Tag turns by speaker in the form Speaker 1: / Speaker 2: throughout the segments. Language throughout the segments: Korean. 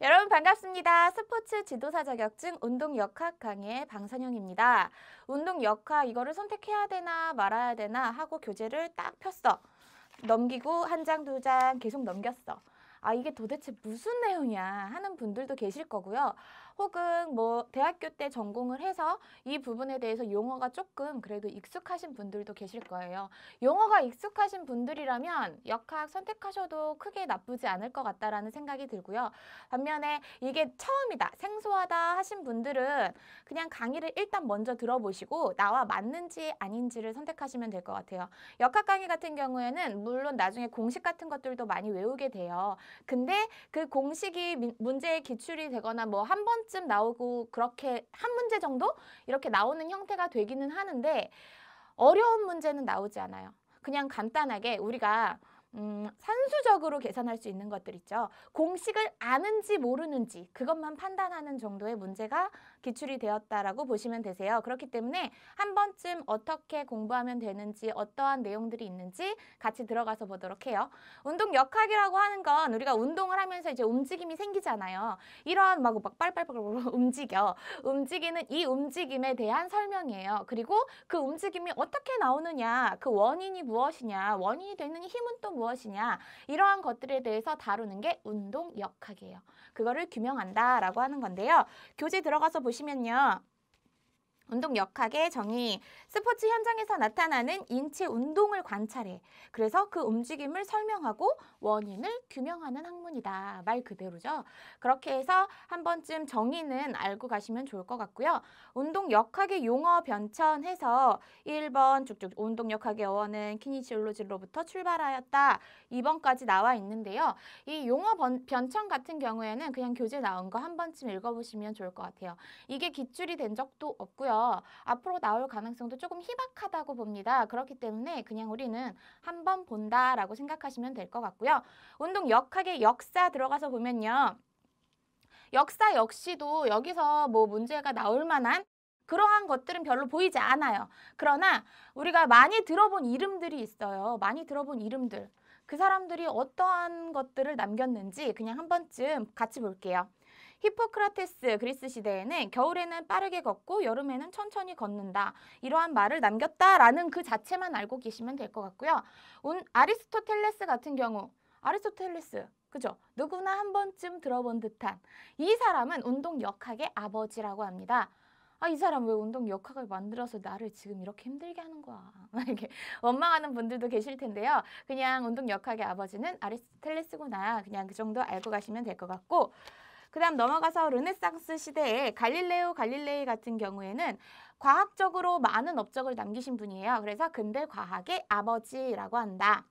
Speaker 1: 여러분 반갑습니다. 스포츠 지도사 자격증 운동 역학 강의의 방선영입니다. 운동 역학 이거를 선택해야 되나 말아야 되나 하고 교재를 딱 폈어. 넘기고 한 장, 두 장 계속 넘겼어. 아, 이게 도대체 무슨 내용이야 하는 분들도 계실 거고요. 혹은 뭐 대학교 때 전공을 해서 이 부분에 대해서 용어가 조금 그래도 익숙하신 분들도 계실 거예요. 용어가 익숙하신 분들이라면 역학 선택하셔도 크게 나쁘지 않을 것 같다라는 생각이 들고요. 반면에 이게 처음이다, 생소하다 하신 분들은 그냥 강의를 일단 먼저 들어보시고 나와 맞는지 아닌지를 선택하시면 될 것 같아요. 역학 강의 같은 경우에는 물론 나중에 공식 같은 것들도 많이 외우게 돼요. 근데 그 공식이 문제에 기출이 되거나 뭐 한 번쯤 나오고 그렇게 한 문제 정도 이렇게 나오는 형태가 되기는 하는데 어려운 문제는 나오지 않아요. 그냥 간단하게 우리가 산수적으로 계산할 수 있는 것들 있죠. 공식을 아는지 모르는지 그것만 판단하는 정도의 문제가 기출이 되었다라고 보시면 되세요. 그렇기 때문에 한 번쯤 어떻게 공부하면 되는지 어떠한 내용들이 있는지 같이 들어가서 보도록 해요. 운동 역학이라고 하는 건 우리가 운동을 하면서 이제 움직임이 생기잖아요. 이러한 막 빨빨빨 움직여. 움직이는 이 움직임에 대한 설명이에요. 그리고 그 움직임이 어떻게 나오느냐, 그 원인이 무엇이냐, 원인이 되는 힘은 또 무엇이냐, 이러한 것들에 대해서 다루는 게 운동 역학이에요. 그거를 규명한다라고 하는 건데요. 교재 들어가서 보시면요. 운동 역학의 정의, 스포츠 현장에서 나타나는 인체 운동을 관찰해. 그래서 그 움직임을 설명하고 원인을 규명하는 학문이다. 말 그대로죠. 그렇게 해서 한 번쯤 정의는 알고 가시면 좋을 것 같고요. 운동 역학의 용어 변천해서 1번 쭉쭉 운동 역학의 어원은 키니시올로지로부터 출발하였다. 2번까지 나와 있는데요. 이 용어 변천 같은 경우에는 그냥 교재 나온 거 한 번쯤 읽어보시면 좋을 것 같아요. 이게 기출이 된 적도 없고요. 앞으로 나올 가능성도 조금 희박하다고 봅니다. 그렇기 때문에 그냥 우리는 한번 본다라고 생각하시면 될 것 같고요. 운동 역학의 역사 들어가서 보면요. 역사 역시도 여기서 뭐 문제가 나올 만한 그러한 것들은 별로 보이지 않아요. 그러나 우리가 많이 들어본 이름들이 있어요. 많이 들어본 이름들. 그 사람들이 어떠한 것들을 남겼는지 그냥 한 번쯤 같이 볼게요. 히포크라테스 그리스 시대에는 겨울에는 빠르게 걷고 여름에는 천천히 걷는다. 이러한 말을 남겼다라는 그 자체만 알고 계시면 될 것 같고요. 아리스토텔레스 같은 경우 아리스토텔레스 그죠? 누구나 한 번쯤 들어본 듯한 이 사람은 운동 역학의 아버지라고 합니다. 아, 이 사람 왜 운동 역학을 만들어서 나를 지금 이렇게 힘들게 하는 거야. 이렇게 원망하는 분들도 계실 텐데요. 그냥 운동 역학의 아버지는 아리스토텔레스구나. 그냥 그 정도 알고 가시면 될 것 같고 그 다음 넘어가서 르네상스 시대에 갈릴레오 갈릴레이 같은 경우에는 과학적으로 많은 업적을 남기신 분이에요. 그래서 근대 과학의 아버지라고 한다.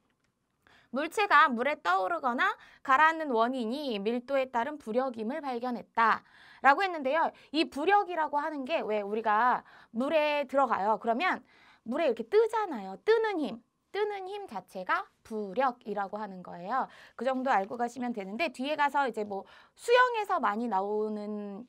Speaker 1: 물체가 물에 떠오르거나 가라앉는 원인이 밀도에 따른 부력임을 발견했다. 라고 했는데요. 이 부력이라고 하는 게 왜 우리가 물에 들어가요. 그러면 물에 이렇게 뜨잖아요. 뜨는 힘 자체가 부력이라고 하는 거예요. 그 정도 알고 가시면 되는데 뒤에 가서 이제 뭐 수영에서 많이 나오는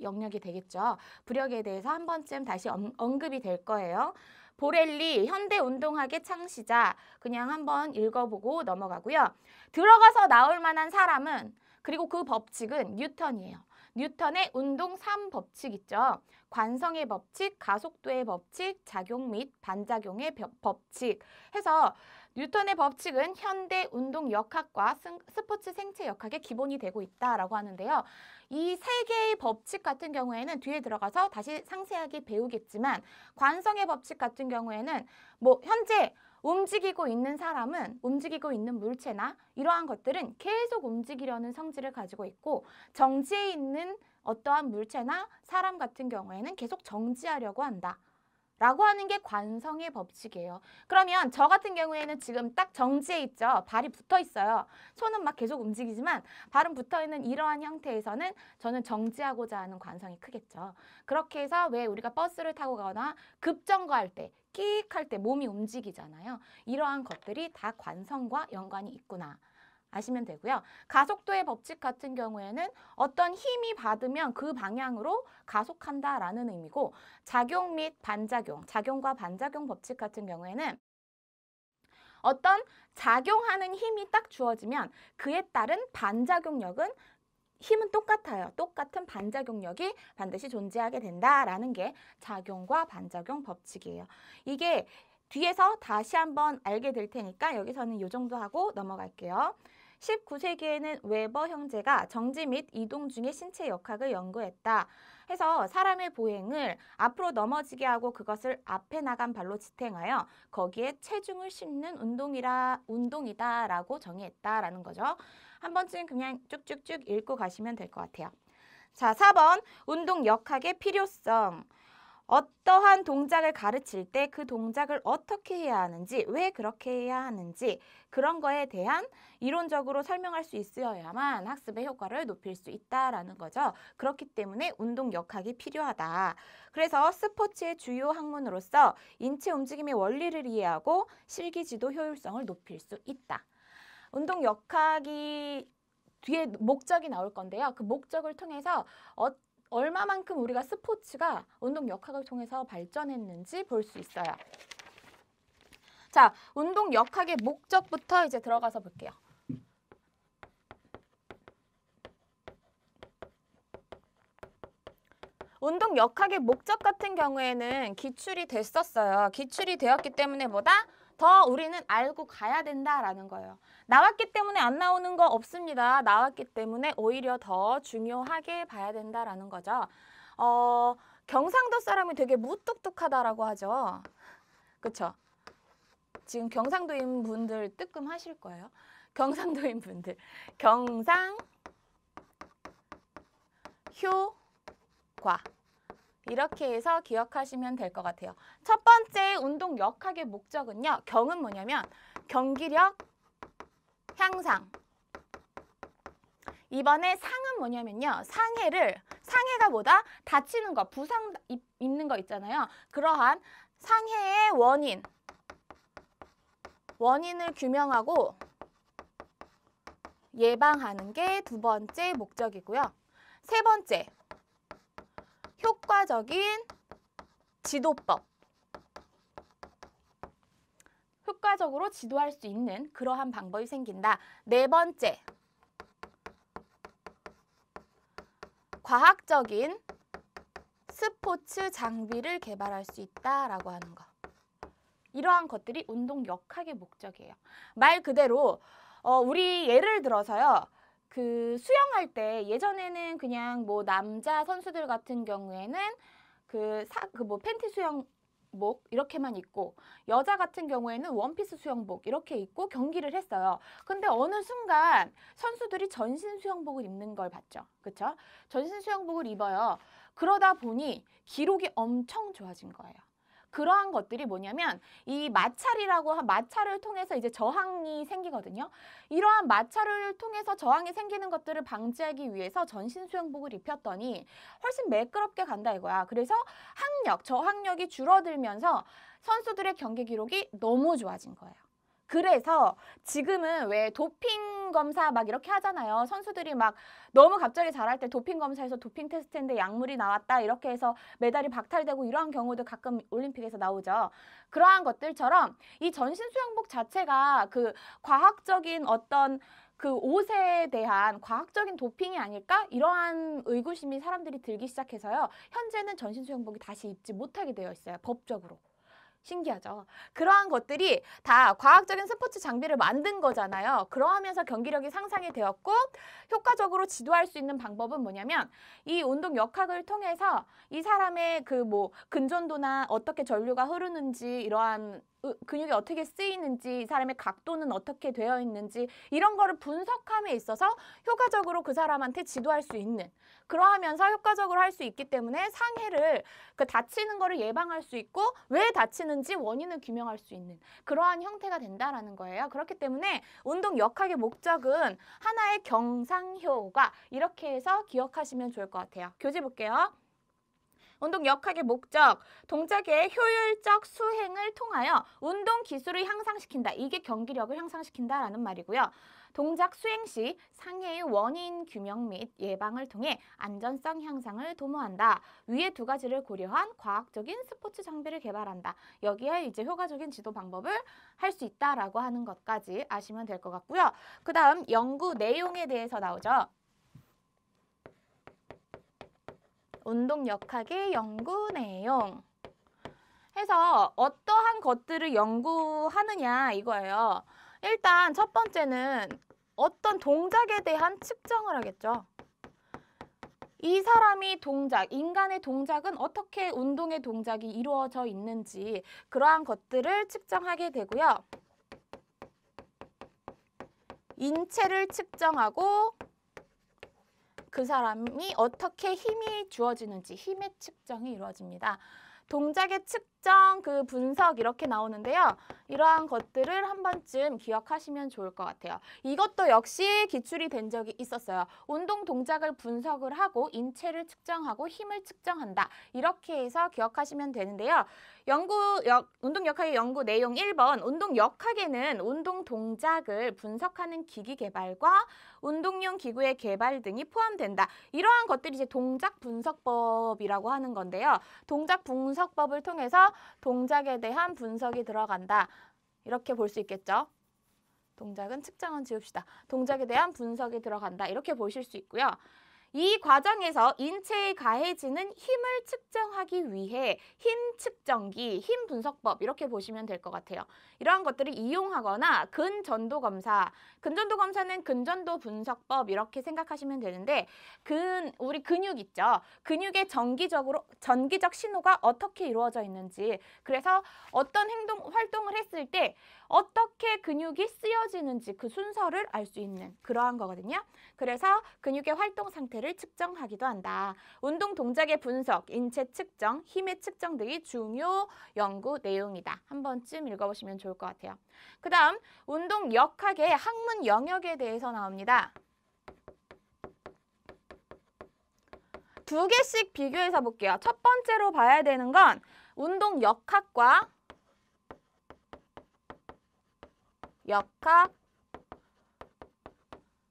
Speaker 1: 영역이 되겠죠. 부력에 대해서 한 번쯤 다시 언급이 될 거예요. 보렐리 현대운동학의 창시자 그냥 한번 읽어보고 넘어가고요. 들어가서 나올 만한 사람은 그리고 그 법칙은 뉴턴이에요. 뉴턴의 운동 3법칙 있죠. 관성의 법칙, 가속도의 법칙, 작용 및 반작용의 법칙 해서 뉴턴의 법칙은 현대 운동 역학과 스포츠 생체 역학의 기본이 되고 있다라고 하는데요. 이 세 개의 법칙 같은 경우에는 뒤에 들어가서 다시 상세하게 배우겠지만 관성의 법칙 같은 경우에는 뭐 현재 움직이고 있는 사람은 움직이고 있는 물체나 이러한 것들은 계속 움직이려는 성질을 가지고 있고 정지해 있는 어떠한 물체나 사람 같은 경우에는 계속 정지하려고 한다. 라고 하는 게 관성의 법칙이에요. 그러면 저 같은 경우에는 지금 딱 정지해 있죠. 발이 붙어 있어요. 손은 막 계속 움직이지만 발은 붙어 있는 이러한 형태에서는 저는 정지하고자 하는 관성이 크겠죠. 그렇게 해서 왜 우리가 버스를 타고 가거나 급정거할 때, 끽 할 때 몸이 움직이잖아요. 이러한 것들이 다 관성과 연관이 있구나. 아시면 되고요. 가속도의 법칙 같은 경우에는 어떤 힘이 받으면 그 방향으로 가속한다라는 의미고 작용 및 반작용, 작용과 반작용 법칙 같은 경우에는 어떤 작용하는 힘이 딱 주어지면 그에 따른 반작용력은 힘은 똑같아요. 똑같은 반작용력이 반드시 존재하게 된다라는 게 작용과 반작용 법칙이에요. 이게 뒤에서 다시 한번 알게 될 테니까 여기서는 이 정도 하고 넘어갈게요. 19세기에는 웨버 형제가 정지 및 이동 중의 신체 역학을 연구했다. 해서 사람의 보행을 앞으로 넘어지게 하고 그것을 앞에 나간 발로 지탱하여 거기에 체중을 싣는 운동이다라고 정의했다라는 거죠. 한 번쯤 그냥 쭉쭉쭉 읽고 가시면 될 것 같아요. 자, 4번 운동 역학의 필요성. 어떠한 동작을 가르칠 때 그 동작을 어떻게 해야 하는지, 왜 그렇게 해야 하는지 그런 거에 대한 이론적으로 설명할 수 있어야만 학습의 효과를 높일 수 있다라는 거죠. 그렇기 때문에 운동 역학이 필요하다. 그래서 스포츠의 주요 학문으로서 인체 움직임의 원리를 이해하고 실기지도 효율성을 높일 수 있다. 운동 역학이 뒤에 목적이 나올 건데요. 그 목적을 통해서 얼마만큼 우리가 스포츠가 운동 역학을 통해서 발전했는지 볼 수 있어요. 자, 운동 역학의 목적부터 이제 들어가서 볼게요. 운동 역학의 목적 같은 경우에는 기출이 됐었어요. 기출이 되었기 때문에 뭐다? 더 우리는 알고 가야 된다라는 거예요. 나왔기 때문에 안 나오는 거 없습니다. 나왔기 때문에 오히려 더 중요하게 봐야 된다라는 거죠. 경상도 사람이 되게 무뚝뚝하다라고 하죠. 그쵸? 지금 경상도인 분들 뜨끔하실 거예요. 경상도인 분들. 경상, 효, 과. 이렇게 해서 기억하시면 될 것 같아요. 첫 번째 운동 역학의 목적은요. 경은 뭐냐면 경기력 향상. 이번에 상은 뭐냐면요. 상해가 뭐다? 다치는 거, 부상 입는 거 있잖아요. 그러한 상해의 원인을 규명하고 예방하는 게 두 번째 목적이고요. 세 번째, 효과적인 지도법. 효과적으로 지도할 수 있는 그러한 방법이 생긴다. 네 번째, 과학적인 스포츠 장비를 개발할 수 있다라고 하는 거. 이러한 것들이 운동 역학의 목적이에요. 말 그대로 우리 예를 들어서요. 그 수영할 때 예전에는 그냥 뭐 남자 선수들 같은 경우에는 뭐 팬티 수영복 이렇게만 입고 여자 같은 경우에는 원피스 수영복 이렇게 입고 경기를 했어요. 근데 어느 순간 선수들이 전신 수영복을 입는 걸 봤죠. 그렇죠? 전신 수영복을 입어요. 그러다 보니 기록이 엄청 좋아진 거예요. 그러한 것들이 뭐냐면 이 마찰을 통해서 이제 저항이 생기거든요. 이러한 마찰을 통해서 저항이 생기는 것들을 방지하기 위해서 전신 수영복을 입혔더니 훨씬 매끄럽게 간다 이거야. 그래서 저항력이 줄어들면서 선수들의 경기 기록이 너무 좋아진 거예요. 그래서 지금은 왜 도핑 검사 막 이렇게 하잖아요. 선수들이 막 너무 갑자기 잘할 때 도핑 검사에서 도핑 테스트인데 약물이 나왔다 이렇게 해서 메달이 박탈되고 이러한 경우도 가끔 올림픽에서 나오죠. 그러한 것들처럼 이 전신 수영복 자체가 그 과학적인 어떤 그 옷에 대한 과학적인 도핑이 아닐까? 이러한 의구심이 사람들이 들기 시작해서요. 현재는 전신 수영복이 다시 입지 못하게 되어 있어요. 법적으로. 신기하죠. 그러한 것들이 다 과학적인 스포츠 장비를 만든 거잖아요. 그러하면서 경기력이 상상이 되었고 효과적으로 지도할 수 있는 방법은 뭐냐면 이 운동 역학을 통해서 이 사람의 그 뭐 근전도나 어떻게 전류가 흐르는지 이러한 근육이 어떻게 쓰이는지 이 사람의 각도는 어떻게 되어 있는지 이런 거를 분석함에 있어서 효과적으로 그 사람한테 지도할 수 있는 그러하면서 효과적으로 할 수 있기 때문에 상해를 다치는 거를 예방할 수 있고 왜 다치는지 원인을 규명할 수 있는 그러한 형태가 된다라는 거예요. 그렇기 때문에 운동 역학의 목적은 하나의 경상효과 이렇게 해서 기억하시면 좋을 것 같아요. 교재 볼게요. 운동 역학의 목적, 동작의 효율적 수행을 통하여 운동 기술을 향상시킨다. 이게 경기력을 향상시킨다라는 말이고요. 동작 수행 시 상해의 원인 규명 및 예방을 통해 안전성 향상을 도모한다. 위의 두 가지를 고려한 과학적인 스포츠 장비를 개발한다. 여기에 이제 효과적인 지도 방법을 할 수 있다라고 하는 것까지 아시면 될 것 같고요. 그 다음 연구 내용에 대해서 나오죠. 운동 역학의 연구 내용. 해서 어떠한 것들을 연구하느냐 이거예요. 일단 첫 번째는 어떤 동작에 대한 측정을 하겠죠. 이 사람이 동작, 인간의 동작은 어떻게 운동의 동작이 이루어져 있는지 그러한 것들을 측정하게 되고요. 인체를 측정하고 그 사람이 어떻게 힘이 주어지는지 힘의 측정이 이루어집니다. 동작의 측정, 그 분석 이렇게 나오는데요. 이러한 것들을 한 번쯤 기억하시면 좋을 것 같아요. 이것도 역시 기출이 된 적이 있었어요. 운동 동작을 분석을 하고 인체를 측정하고 힘을 측정한다. 이렇게 해서 기억하시면 되는데요. 운동 역학의 연구 내용 1번, 운동 역학에는 운동 동작을 분석하는 기기 개발과 운동용 기구의 개발 등이 포함된다. 이러한 것들이 이제 동작 분석법이라고 하는 건데요. 동작 분석법을 통해서 동작에 대한 분석이 들어간다. 이렇게 볼 수 있겠죠. 동작은 측정은 지웁시다. 동작에 대한 분석이 들어간다. 이렇게 보실 수 있고요. 이 과정에서 인체에 가해지는 힘을 측정하기 위해 힘 측정기, 힘 분석법 이렇게 보시면 될 것 같아요. 이러한 것들을 이용하거나 근전도 검사, 근전도 검사는 근전도 분석법 이렇게 생각하시면 되는데 우리 근육 있죠. 근육의 전기적 신호가 어떻게 이루어져 있는지 그래서 어떤 활동을 했을 때 어떻게 근육이 쓰여지는지 그 순서를 알 수 있는 그러한 거거든요. 그래서 근육의 활동 상태를 측정하기도 한다. 운동 동작의 분석, 인체 측정, 힘의 측정 등이 중요 연구 내용이다. 한 번쯤 읽어보시면 좋을 것 같아요. 그 다음 운동 역학의 학문 영역에 대해서 나옵니다. 두 개씩 비교해서 볼게요. 첫 번째로 봐야 되는 건 운동 역학과 역학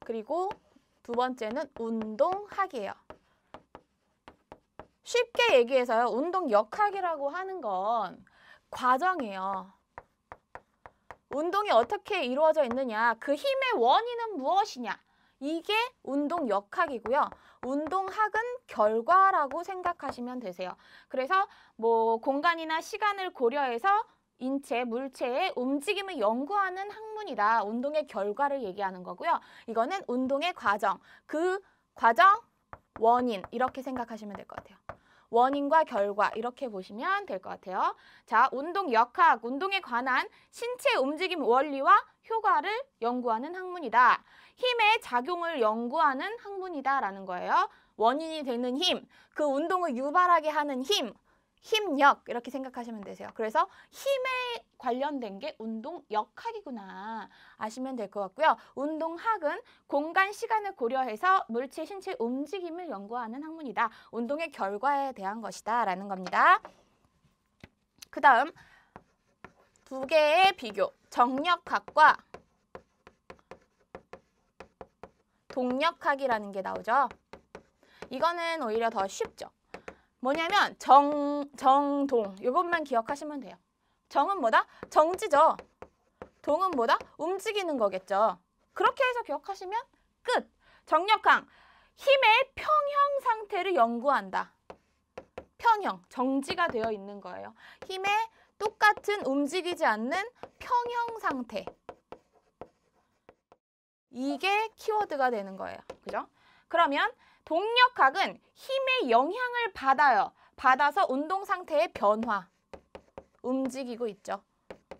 Speaker 1: 그리고 두 번째는 운동학이에요. 쉽게 얘기해서요. 운동 역학이라고 하는 건 과정이에요. 운동이 어떻게 이루어져 있느냐, 그 힘의 원인은 무엇이냐, 이게 운동 역학이고요. 운동학은 결과라고 생각하시면 되세요. 그래서 뭐 공간이나 시간을 고려해서 인체, 물체의 움직임을 연구하는 학문이다. 운동의 결과를 얘기하는 거고요. 이거는 운동의 과정, 그 과정, 원인 이렇게 생각하시면 될 것 같아요. 원인과 결과 이렇게 보시면 될 것 같아요. 자, 운동 역학, 운동에 관한 신체 움직임 원리와 효과를 연구하는 학문이다. 힘의 작용을 연구하는 학문이다라는 거예요. 원인이 되는 힘, 그 운동을 유발하게 하는 힘, 힘력 이렇게 생각하시면 되세요. 그래서 힘에 관련된 게 운동 역학이구나 아시면 될 것 같고요. 운동학은 공간, 시간을 고려해서 물체, 신체 움직임을 연구하는 학문이다. 운동의 결과에 대한 것이다 라는 겁니다. 그 다음 두 개의 비교, 정력학과 동력학이라는 게 나오죠. 이거는 오히려 더 쉽죠. 뭐냐면 정동 이것만 기억하시면 돼요. 정은 뭐다? 정지죠. 동은 뭐다? 움직이는 거겠죠. 그렇게 해서 기억하시면 끝. 정력학, 힘의 평형 상태를 연구한다. 평형, 정지가 되어 있는 거예요. 힘의 똑같은 움직이지 않는 평형 상태. 이게 키워드가 되는 거예요. 그죠? 그러면 동력학은 힘의 영향을 받아요. 받아서 운동 상태의 변화, 움직이고 있죠.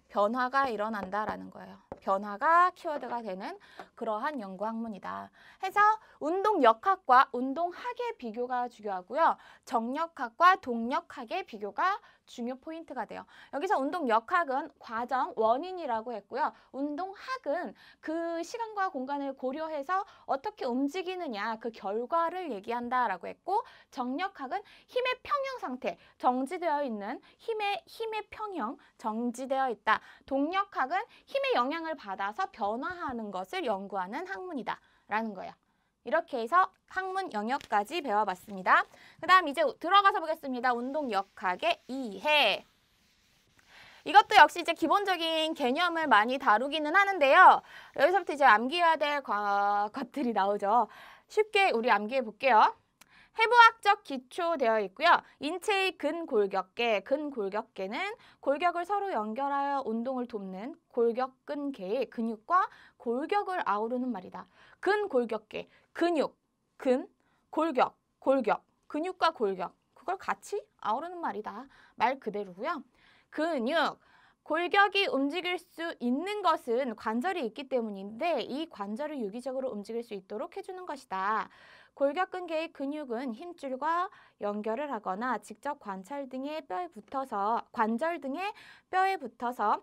Speaker 1: 변화가 일어난다라는 거예요. 변화가 키워드가 되는 그러한 연구 학문이다. 해서 운동 역학과 운동학의 비교가 중요하고요. 정력학과 동력학의 비교가 중요 포인트가 돼요. 여기서 운동 역학은 과정, 원인이라고 했고요. 운동학은 그 시간과 공간을 고려해서 어떻게 움직이느냐, 그 결과를 얘기한다라고 했고, 정력학은 힘의 평형 상태, 정지되어 있는 힘의 평형, 정지되어 있다. 동력학은 힘의 영향을 받아서 변화하는 것을 연구하는 학문이다 라는 거예요. 이렇게 해서 학문 영역까지 배워봤습니다. 그 다음 이제 들어가서 보겠습니다. 운동 역학의 이해. 이것도 역시 이제 기본적인 개념을 많이 다루기는 하는데요. 여기서부터 이제 암기해야 될 것들이 나오죠. 쉽게 우리 암기해 볼게요. 해부학적 기초 되어 있고요. 인체의 근골격계, 근골격계는 골격을 서로 연결하여 운동을 돕는 골격근계의 근육과 골격을 아우르는 말이다. 근골격계, 근육, 근, 골격, 골격, 근육과 골격, 그걸 같이 아우르는 말이다. 말 그대로고요. 근육, 골격이 움직일 수 있는 것은 관절이 있기 때문인데 이 관절을 유기적으로 움직일 수 있도록 해주는 것이다. 골격근계의 근육은 힘줄과 연결을 하거나 직접 관절 등의 관절 등의 뼈에 붙어서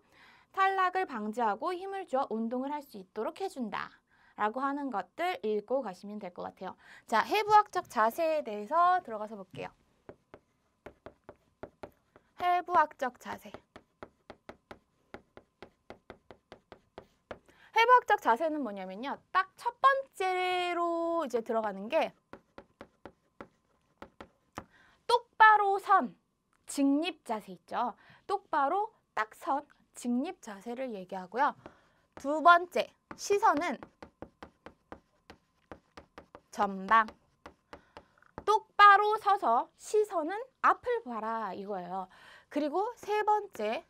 Speaker 1: 탈락을 방지하고 힘을 주어 운동을 할 수 있도록 해준다. 라고 하는 것들 읽고 가시면 될 것 같아요. 자, 해부학적 자세에 대해서 들어가서 볼게요. 해부학적 자세. 해부학적 자세는 뭐냐면요. 딱 첫 번째로 이제 들어가는 게 똑바로 선, 직립 자세 있죠. 똑바로 딱 선, 직립 자세를 얘기하고요. 두 번째, 시선은 전방. 똑바로 서서 시선은 앞을 봐라 이거예요. 그리고 세 번째,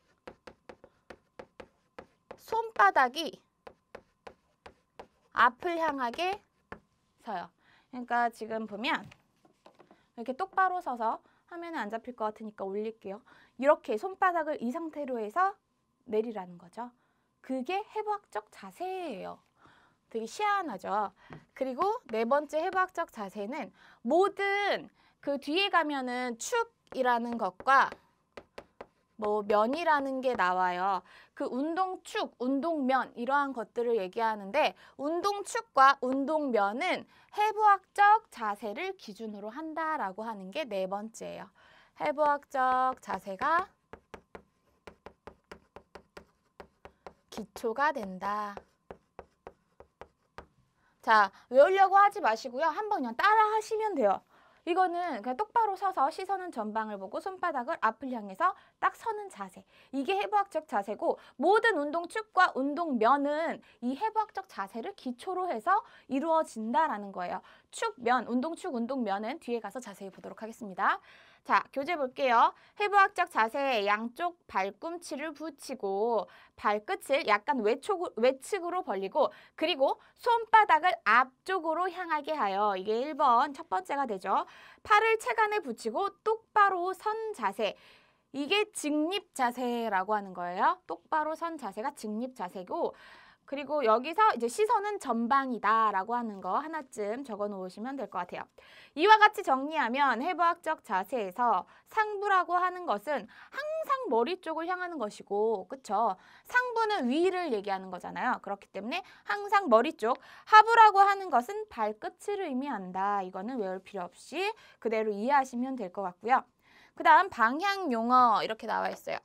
Speaker 1: 손바닥이 앞을 향하게 서요. 그러니까 지금 보면 이렇게 똑바로 서서 화면에 안 잡힐 것 같으니까 올릴게요. 이렇게 손바닥을 이 상태로 해서 내리라는 거죠. 그게 해부학적 자세예요. 되게 희한하죠. 그리고 네 번째 해부학적 자세는 모든 그 뒤에 가면은 축이라는 것과 뭐 면이라는 게 나와요. 그 운동축, 운동면 이러한 것들을 얘기하는데 운동축과 운동면은 해부학적 자세를 기준으로 한다라고 하는 게 네 번째예요. 해부학적 자세가 기초가 된다. 자, 외우려고 하지 마시고요. 한번 그냥 따라 하시면 돼요. 이거는 그냥 똑바로 서서 시선은 전방을 보고 손바닥을 앞을 향해서 딱 서는 자세. 이게 해부학적 자세고 모든 운동축과 운동면은 이 해부학적 자세를 기초로 해서 이루어진다라는 거예요. 축면, 운동축, 운동면은 뒤에 가서 자세히 보도록 하겠습니다. 자, 교재 볼게요. 해부학적 자세, 양쪽 발꿈치를 붙이고 발끝을 약간 외측으로 벌리고 그리고 손바닥을 앞쪽으로 향하게 하여 이게 1번 첫 번째가 되죠. 팔을 체간에 붙이고 똑바로 선 자세. 이게 직립 자세라고 하는 거예요. 똑바로 선 자세가 직립 자세고 그리고 여기서 이제 시선은 전방이다라고 하는 거 하나쯤 적어 놓으시면 될 것 같아요. 이와 같이 정리하면 해부학적 자세에서 상부라고 하는 것은 항상 머리 쪽을 향하는 것이고, 그쵸? 상부는 위를 얘기하는 거잖아요. 그렇기 때문에 항상 머리 쪽, 하부라고 하는 것은 발끝을 의미한다. 이거는 외울 필요 없이 그대로 이해하시면 될 것 같고요. 그 다음 방향 용어 이렇게 나와 있어요.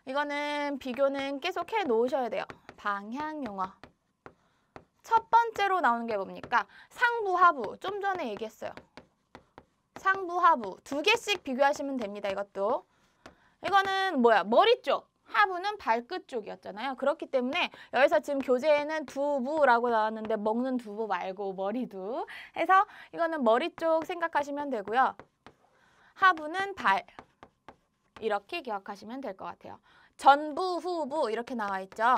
Speaker 1: 이거는 비교는 계속 해 놓으셔야 돼요. 방향 용어. 첫 번째로 나오는 게 뭡니까? 상부, 하부. 좀 전에 얘기했어요. 상부, 하부. 두 개씩 비교하시면 됩니다. 이것도. 이거는 뭐야? 머리 쪽. 하부는 발끝 쪽이었잖아요. 그렇기 때문에 여기서 지금 교재에는 두부라고 나왔는데 먹는 두부 말고 머리두 해서 이거는 머리 쪽 생각하시면 되고요. 하부는 발. 이렇게 기억하시면 될 것 같아요. 전부, 후부 이렇게 나와 있죠.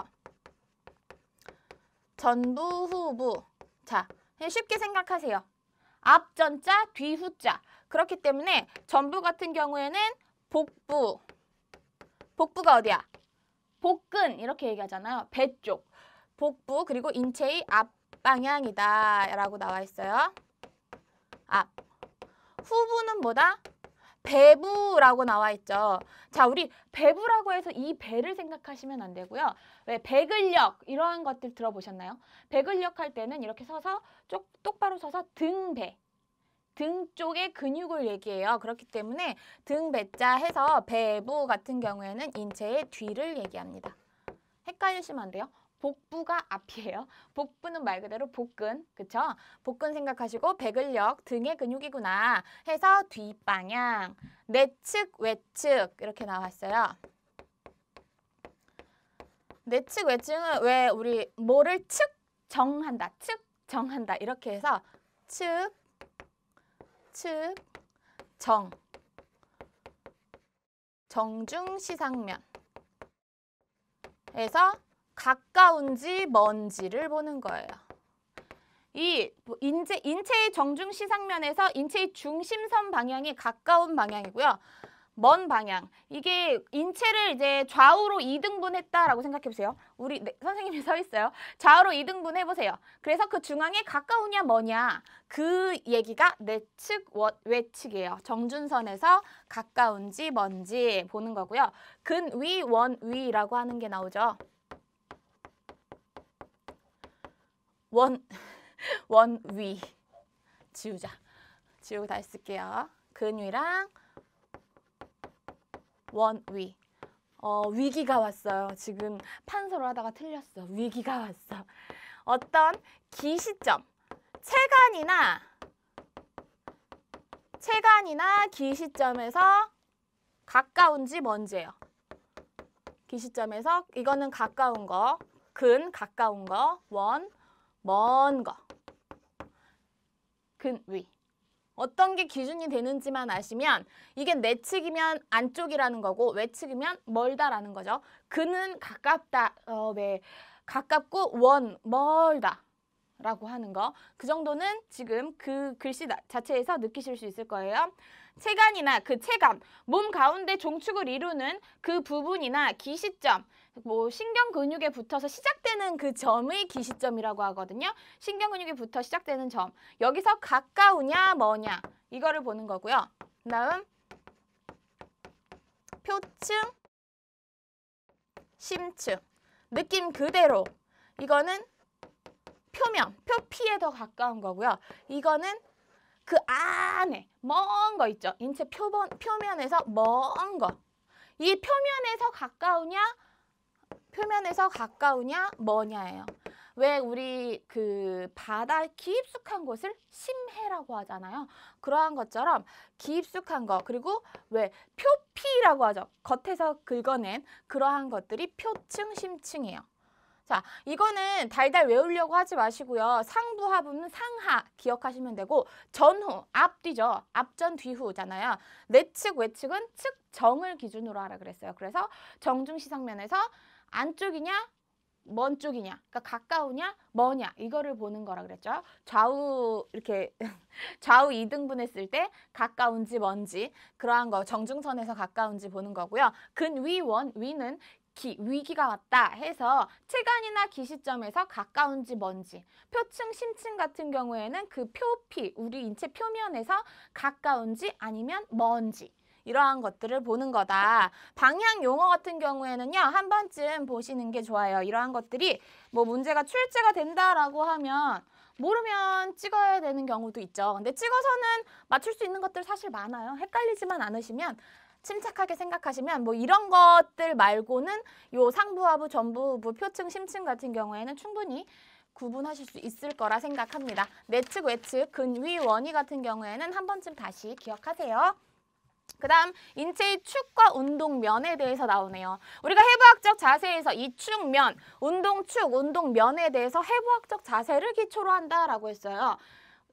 Speaker 1: 전부, 후부. 자, 쉽게 생각하세요. 앞 전자, 뒤 후자. 그렇기 때문에 전부 같은 경우에는 복부. 복부가 어디야? 복근 이렇게 얘기하잖아요. 배 쪽. 복부 그리고 인체의 앞방향이다 라고 나와 있어요. 앞. 후부는 뭐다? 배부라고 나와 있죠. 자, 우리 배부라고 해서 이 배를 생각하시면 안 되고요. 왜 배근력 이러한 것들 들어보셨나요? 배근력 할 때는 이렇게 서서 똑바로 서서 등배. 등 쪽의 근육을 얘기해요. 그렇기 때문에 등배자 해서 배부 같은 경우에는 인체의 뒤를 얘기합니다. 헷갈리시면 안 돼요. 복부가 앞이에요. 복부는 말 그대로 복근, 그쵸? 복근 생각하시고 배근력, 등의 근육이구나 해서 뒷방향, 내측, 외측 이렇게 나왔어요. 내측, 외측은 왜 우리 뭐를 측정한다, 측정한다 이렇게 해서 측, 표측 정중시상면에서 가까운지 먼지를 보는 거예요. 이 인체의 정중시상면에서 인체의 중심선 방향이 가까운 방향이고요. 먼 방향. 이게 인체를 이제 좌우로 2등분했다라고 생각해 보세요. 우리 선생님이 서 있어요. 좌우로 2등분 해보세요. 그래서 그 중앙에 가까우냐 뭐냐 그 얘기가 내측 외측이에요. 정준선에서 가까운지 먼지 보는 거고요. 근위 원위라고 하는 게 나오죠. 원위 지우고 다시 쓸게요. 근위랑 원위. 위기가 왔어요. 지금 판서를 하다가 틀렸어. 위기가 왔어. 어떤 기시점, 체간이나 기시점에서 가까운지 먼지예요. 기시점에서 이거는 가까운 거, 근 가까운 거, 원 먼 거. 근위. 어떤 게 기준이 되는지만 아시면 이게 내측이면 안쪽이라는 거고 외측이면 멀다라는 거죠. 근은 가깝다, 가깝고 원, 멀다 라고 하는 거. 그 정도는 지금 그 글씨 자체에서 느끼실 수 있을 거예요. 체간이나 그 체감, 몸 가운데 종축을 이루는 그 부분이나 기시점, 뭐 신경 근육에 붙어서 시작되는 그 점의 기시점이라고 하거든요. 신경 근육에 붙어 시작되는 점. 여기서 가까우냐 뭐냐 이거를 보는 거고요. 그다음 표층, 심층. 느낌 그대로. 이거는 표면, 표피에 더 가까운 거고요. 이거는 그 안에 먼 거 있죠. 인체 표면에서 먼 거. 이 표면에서 가까우냐 뭐냐예요. 왜 우리 그 바다 깊숙한 곳을 심해라고 하잖아요. 그러한 것처럼 깊숙한 거, 그리고 왜 표피라고 하죠. 겉에서 긁어낸 그러한 것들이 표층, 심층이에요. 자, 이거는 달달 외우려고 하지 마시고요. 상부하부는 상하 기억하시면 되고, 전후, 앞뒤죠. 앞전 뒤후잖아요. 내측, 외측은 측정을 기준으로 하라 그랬어요. 그래서 정중시상면에서 안쪽이냐 먼 쪽이냐, 그러니까 가까우냐 뭐냐 이거를 보는 거라 그랬죠. 좌우 이렇게 좌우 2등분 했을 때 가까운지 먼지 그러한 거 정중선에서 가까운지 보는 거고요. 근위 원위는 위기가 왔다 해서 체간이나 기시점에서 가까운지 먼지. 표층, 심층 같은 경우에는 그 표피, 우리 인체 표면에서 가까운지 아니면 먼지. 이러한 것들을 보는 거다. 방향 용어 같은 경우에는요. 한 번쯤 보시는 게 좋아요. 이러한 것들이 뭐 문제가 출제가 된다라고 하면 모르면 찍어야 되는 경우도 있죠. 근데 찍어서는 맞출 수 있는 것들 사실 많아요. 헷갈리지만 않으시면 침착하게 생각하시면 뭐 이런 것들 말고는 요 상부하부, 전부부, 표층, 심층 같은 경우에는 충분히 구분하실 수 있을 거라 생각합니다. 내측, 외측, 근위, 원위 같은 경우에는 한 번쯤 다시 기억하세요. 그 다음 인체의 축과 운동면에 대해서 나오네요. 우리가 해부학적 자세에서 이 축면, 운동축, 운동면에 대해서 해부학적 자세를 기초로 한다라고 했어요.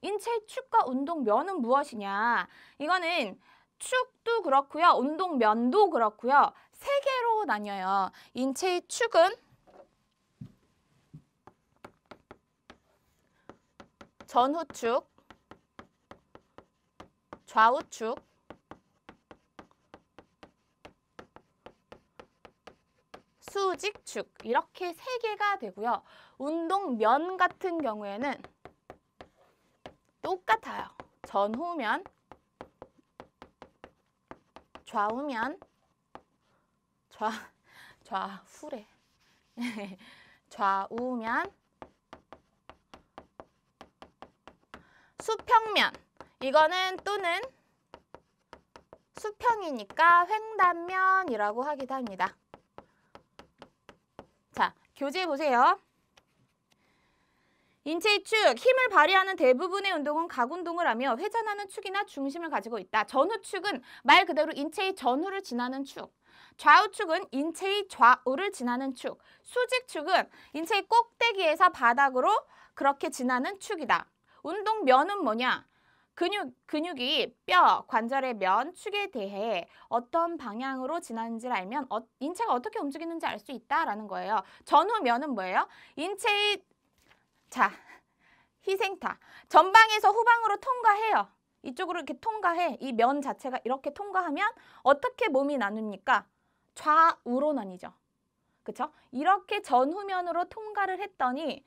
Speaker 1: 인체의 축과 운동면은 무엇이냐? 이거는 축도 그렇고요. 운동면도 그렇고요. 세 개로 나뉘어요. 인체의 축은 전후축, 좌우축, 수직축 이렇게 세 개가 되고요. 운동면 같은 경우에는 똑같아요. 전후면, 좌우면, 좌후래. 좌우면, 수평면. 이거는 또는 수평이니까 횡단면이라고 하기도 합니다. 자, 교재 보세요. 인체의 축, 힘을 발휘하는 대부분의 운동은 각운동을 하며 회전하는 축이나 중심을 가지고 있다. 전후축은 말 그대로 인체의 전후를 지나는 축. 좌우축은 인체의 좌우를 지나는 축. 수직축은 인체의 꼭대기에서 바닥으로 그렇게 지나는 축이다. 운동면은 뭐냐? 근육이 뼈, 관절의 면, 축에 대해 어떤 방향으로 지나는지를 알면 인체가 어떻게 움직이는지 알 수 있다라는 거예요. 전후면은 뭐예요? 인체의 자, 희생타. 전방에서 후방으로 통과해요. 이쪽으로 이렇게 통과해. 이 면 자체가 이렇게 통과하면 어떻게 몸이 나눕니까? 좌우로 나뉘죠. 그쵸? 이렇게 전후면으로 통과를 했더니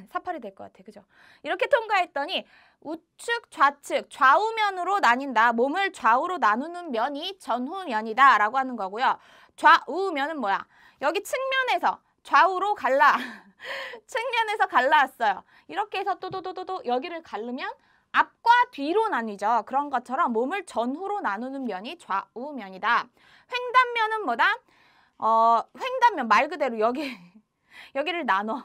Speaker 1: 사팔이 될 것 같아. 그죠? 이렇게 통과했더니 우측, 좌측, 좌우면으로 나뉜다. 몸을 좌우로 나누는 면이 전후면이다 라고 하는 거고요. 좌우면은 뭐야? 여기 측면에서 좌우로 갈라. 측면에서 갈라왔어요. 이렇게 해서 또도도도도 여기를 가르면 앞과 뒤로 나뉘죠. 그런 것처럼 몸을 전후로 나누는 면이 좌우면이다. 횡단면은 뭐다? 횡단면 말 그대로 여기를 나눠.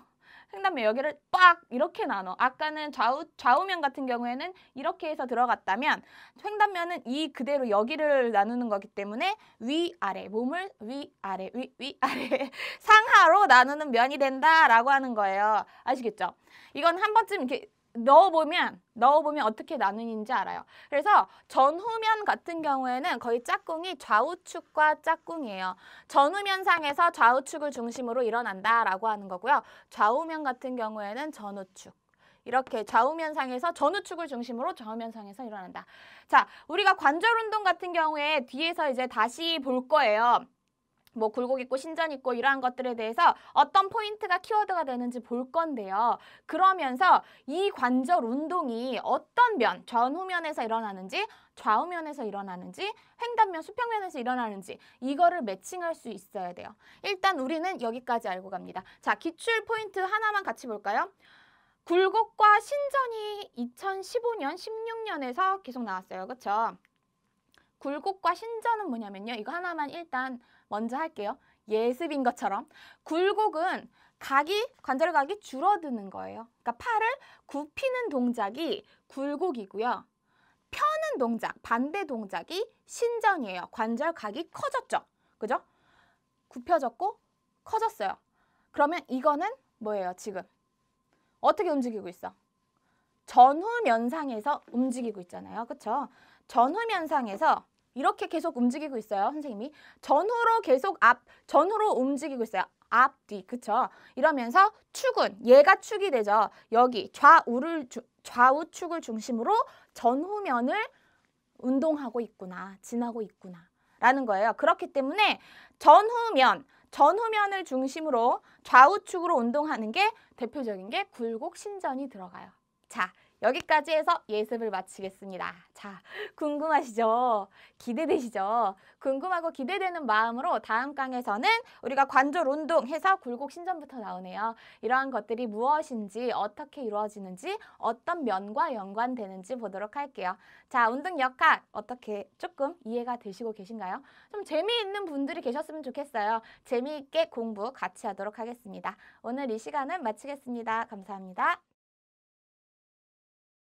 Speaker 1: 횡단면 여기를 빡 이렇게 나눠. 아까는 좌우면 같은 경우에는 이렇게 해서 들어갔다면 횡단면은 이 그대로 여기를 나누는 거기 때문에 위아래, 몸을 위아래, 위아래, 상하로 나누는 면이 된다라고 하는 거예요. 아시겠죠? 이건 한 번쯤 이렇게 넣어보면 어떻게 나누는지 알아요. 그래서 전후면 같은 경우에는 거의 짝꿍이 좌우축과 짝꿍이에요. 전후면상에서 좌우축을 중심으로 일어난다라고 하는 거고요. 좌우면 같은 경우에는 전후축. 이렇게 좌우면상에서 전후축을 중심으로 좌우면상에서 일어난다. 자, 우리가 관절 운동 같은 경우에 뒤에서 이제 다시 볼 거예요. 뭐 굴곡 있고 신전 있고 이러한 것들에 대해서 어떤 포인트가 키워드가 되는지 볼 건데요. 그러면서 이 관절 운동이 어떤 면, 전후면에서 일어나는지, 좌우면에서 일어나는지, 횡단면, 수평면에서 일어나는지 이거를 매칭할 수 있어야 돼요. 일단 우리는 여기까지 알고 갑니다. 자, 기출 포인트 하나만 같이 볼까요? 굴곡과 신전이 2015년, 16년에서 계속 나왔어요. 그렇죠? 굴곡과 신전은 뭐냐면요. 이거 하나만 일단 먼저 할게요. 예습인 것처럼. 굴곡은 관절각이 줄어드는 거예요. 그러니까 팔을 굽히는 동작이 굴곡이고요. 펴는 동작, 반대 동작이 신전이에요. 관절각이 커졌죠. 그죠? 굽혀졌고 커졌어요. 그러면 이거는 뭐예요, 지금? 어떻게 움직이고 있어? 전후면상에서 움직이고 있잖아요. 그렇죠? 전후면상에서 이렇게 계속 움직이고 있어요. 선생님이. 전후로 계속 전후로 움직이고 있어요. 앞, 뒤. 그쵸? 이러면서 축은, 얘가 축이 되죠. 여기 좌우축을 중심으로 전후면을 운동하고 있구나. 지나고 있구나. 라는 거예요. 그렇기 때문에 전후면을 중심으로 좌우축으로 운동하는 게 대표적인 게 굴곡 신전이 들어가요. 자, 여기까지 해서 예습을 마치겠습니다. 자, 궁금하시죠? 기대되시죠? 궁금하고 기대되는 마음으로 다음 강에서는 우리가 관절 운동해서 굴곡 신전부터 나오네요. 이러한 것들이 무엇인지, 어떻게 이루어지는지, 어떤 면과 연관되는지 보도록 할게요. 자, 운동 역학 어떻게 조금 이해가 되시고 계신가요? 좀 재미있는 분들이 계셨으면 좋겠어요. 재미있게 공부 같이 하도록 하겠습니다. 오늘 이 시간은 마치겠습니다. 감사합니다.